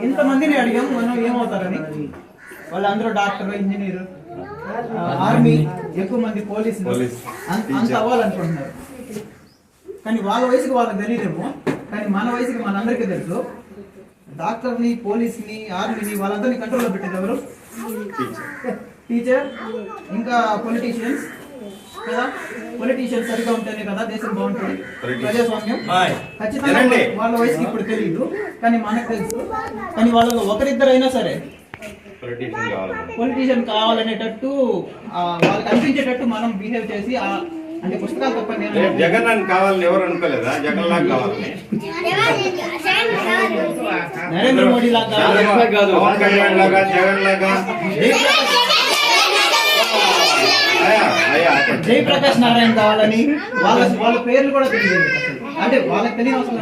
ఇంతమందిని అడిగాం మనం ఏమవుతారని. వాళ్ళందరూ డాక్టర్, ఇంజనీర్, ఆర్మీ, ఎక్కువ మంది పోలీసులు అంత అవ్వాలనుకుంటున్నారు. కానీ వాళ్ళ వయసుకి వాళ్ళకి తెలియదేమో, కానీ మన వయసుకి మనందరికీ తెలుసు. డాక్టర్ని, పోలీస్ని, ఆర్మీని వాళ్ళందరినీ కంట్రోల్లో పెట్టేది ఎవరు? టీచర్, ఇంకా పొలిటీషియన్స్ కదా. పొలిటీషియన్స్ సరిగా ఉంటేనే కదా దేశం బాగుంటుంది, ప్రజాస్వామ్యం. ఖచ్చితంగా వాళ్ళ వయసుకి ఇప్పుడు తెలియదు, కానీ మనకు తెలుసు. కానీ వాళ్ళు ఒకరిద్దరైనా సరే పొలిటీషియన్ కావాలనేటట్టు, వాళ్ళకి అనిపించేటట్టు మనం బిహేవ్ చేసి, అంటే పుస్తకాలు తప్ప జగన్ అని కావాలని ఎవరు అనుకోలేదా? జగన్ లాగా కావాలని, నరేంద్ర మోడీ లాగా, పవన్ కళ్యాణ్ లాగా, జగన్ లాగా, జయప్రకాష్ నారాయణ కావాలని వాళ్ళ పేర్లు కూడా తెలియదు. అంటే వాళ్ళకి తెలియని అవసరం.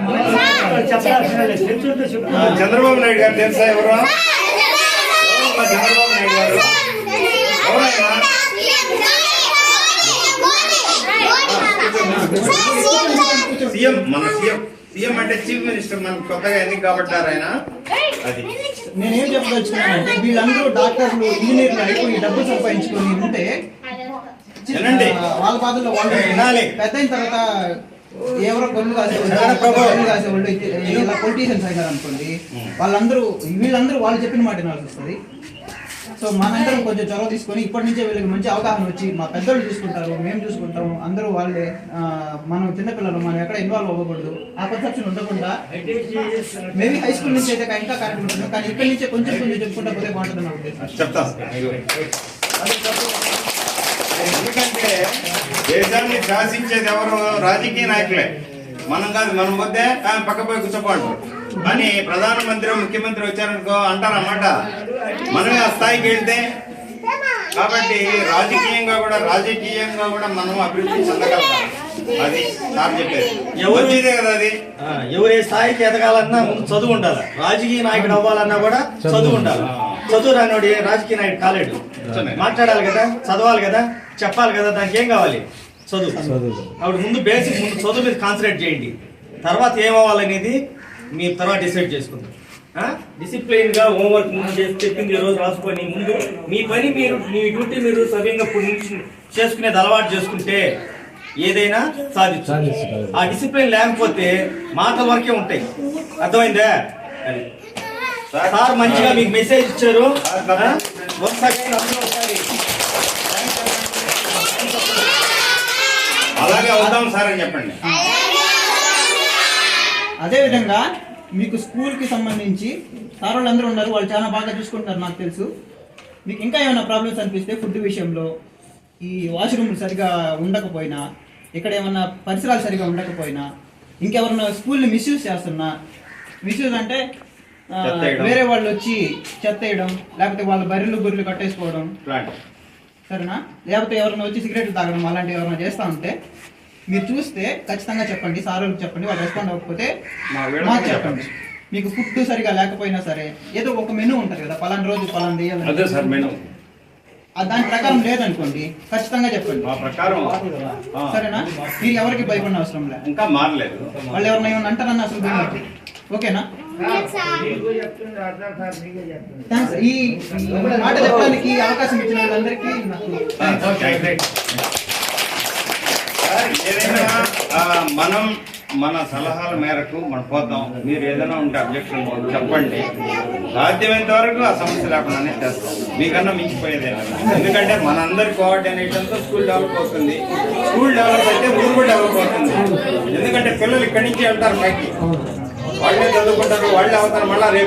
చంద్రబాబు నాయుడు గారు తెలుసా? ఎవరు చంద్రబాబు నాయుడు గారు? సీఎం, మన సీఎం అంటే చీఫ్ మినిస్టర్. మనం కొత్తగా ఎన్నిక కాబట్టారు ఆయన. అది నేనేం చెప్పదలుచుకున్నానంటే, వీళ్ళందరూ డాక్టర్లు, ఇంజనీర్లు అయిపోయి డబ్బులు సంపాదించుకొని ఉంటే వాళ్ళ బాధల్లో వాళ్ళు పెద్ద అయిన తర్వాత ఎవరో కొన్ను కాసేవాళ్ళు ఇలా పొలిటీషియన్స్ అయినారు అనుకోండి, వీళ్ళందరూ వాళ్ళు చెప్పిన మాట వినాల్సి వస్తుంది. సో మనందరం కొంచెం చొరవ తీసుకొని ఇప్పటి నుంచే వీళ్ళకి మంచి అవగాహన వచ్చి, మా పెద్దోళ్ళు చూసుకుంటారు, మేము చూసుకుంటాము, అందరూ వాళ్ళే, మనం చిన్నపిల్లలు, మనం ఎక్కడ ఇన్వాల్వ్ అవ్వకూడదు, ఆ పర్సెప్షన్ ఉండకుండా. మేబీ హై స్కూల్ నుంచి అయితే ఇంకా కార్యక్రమం ఉంటుంది, కానీ ఇక్కడి నుంచే కొంచెం చెప్పుకుంటా పోతే బాగుంటుంది నా ఉద్దేశం. ఎందుకంటే దేశాన్ని శాసించేది ఎవరు? రాజకీయ నాయకులే. మనం కాదు. మనం పోతే పక్క పోయి కూర్చోపోంటారు. కానీ ప్రధానమంత్రి, ముఖ్యమంత్రి వచ్చారనుకో అంటారన్నమాట, మనమే ఆ స్థాయికి వెళ్తే. కాబట్టి రాజకీయంగా కూడా మనం అభివృద్ధి చెందగలుగుతాం. అది నాకు చెప్పేది. ఎవరిదే కదా అది. ఎవరు ఏ స్థాయికి ఎదగాలన్నా ముందు చదువు ఉండాలి. రాజకీయ నాయకుడు అవ్వాలన్నా కూడా చదువు ఉండాలి. చదువు రానివాడు రాజకీయ నాయకుడు కాలేడు. మాట్లాడాలి కదా, చదవాలి కదా, చెప్పాలి కదా. దానికి ఏం కావాలి? చదువు. అప్పుడు ముందు బేసిక్, ముందు చదువు మీద కాన్సన్ట్రేట్ చేయండి. తర్వాత ఏమవ్వాలనేది మీరు తర్వాత డిసైడ్ చేసుకుందాం. డిసిప్లైన్ గా హోంవర్క్ ముందు చేసి చెప్పింది ఈ రోజు రాసుకొని, ముందు మీ పని మీరు, మీ డ్యూటీ మీరు సవ్యంగా చేసుకునేది అలవాటు చేసుకుంటే ఏదైనా సాధించు. ఆ డిసిప్లిన్ లేకపోతే మాటల వరకే ఉంటాయి. అర్థమైందా? సార్ మంచిగా మీకు మెసేజ్ ఇచ్చారు. అలాగే అవుతాం సార్ అని చెప్పండి. అదేవిధంగా మీకు స్కూల్కి సంబంధించి సార్ వాళ్ళందరూ ఉన్నారు, వాళ్ళు చాలా బాగా చూసుకుంటారు నాకు తెలుసు. మీకు ఇంకా ఏమైనా ప్రాబ్లమ్స్ అనిపిస్తే, ఫుడ్ విషయంలో, ఈ వాష్రూమ్ సరిగా ఉండకపోయినా, ఇక్కడ ఏమన్నా పరిసరాలు సరిగా ఉండకపోయినా, ఇంకెవరన్నా స్కూల్ని మిస్యూజ్ చేస్తున్నా, మిస్యూజ్ అంటే వేరే వాళ్ళు వచ్చి చెత్త వేయడం, లేకపోతే వాళ్ళ బర్రెలు కట్టేసుకోవడం, సరేనా, లేకపోతే ఎవరైనా వచ్చి సిగరెట్లు తాగడం, అలాంటివి ఎవరైనా చేస్తూ ఉంటే మీరు చూస్తే ఖచ్చితంగా చెప్పండి. సార్ వాళ్ళకి చెప్పండి. వాళ్ళు రెస్పాండ్ అవ్వకపోతే మాకు చెప్పండి. మీకు ఫుడ్ సరిగా లేకపోయినా సరే, ఏదో ఒక మెనూ ఉంటుంది కదా, పలానా రోజు పలానా వేయాలి, దాని ప్రకారం లేదనుకోండి ఖచ్చితంగా చెప్పండి. సరేనా? మీరు ఎవరికి భయపడిన అవసరం లేదు. ఇంకా మారలేదు. వాళ్ళు ఎవరైనా ఏమన్నా అంటారన్న అసలు భయపడి. ఓకేనా? థ్యాంక్స్. ఈ మాట చెప్పడానికి అవకాశం ఇచ్చిన వాళ్ళందరికీ ఏదైనా మనం మన సలహాల మేరకు మనం పోతాం. మీరు ఏదైనా ఉంటే అబ్జెక్షన్ చెప్పండి. సాధ్యమైనంత వరకు ఆ సమస్య లేకుండానే చేస్తాం. మీకన్నా మించిపోయేదే. ఎందుకంటే మనందరి కోఆర్డినేషన్తో స్కూల్ డెవలప్ అవుతుంది. స్కూల్ డెవలప్ అయితే ఊరు కూడా డెవలప్ అవుతుంది. ఎందుకంటే పిల్లలు ఇక్కడి నుంచి వెళ్తారు పైకి, వాళ్ళే చదువుకుంటారు, వాళ్ళే అవుతారు. మళ్ళీ రేపు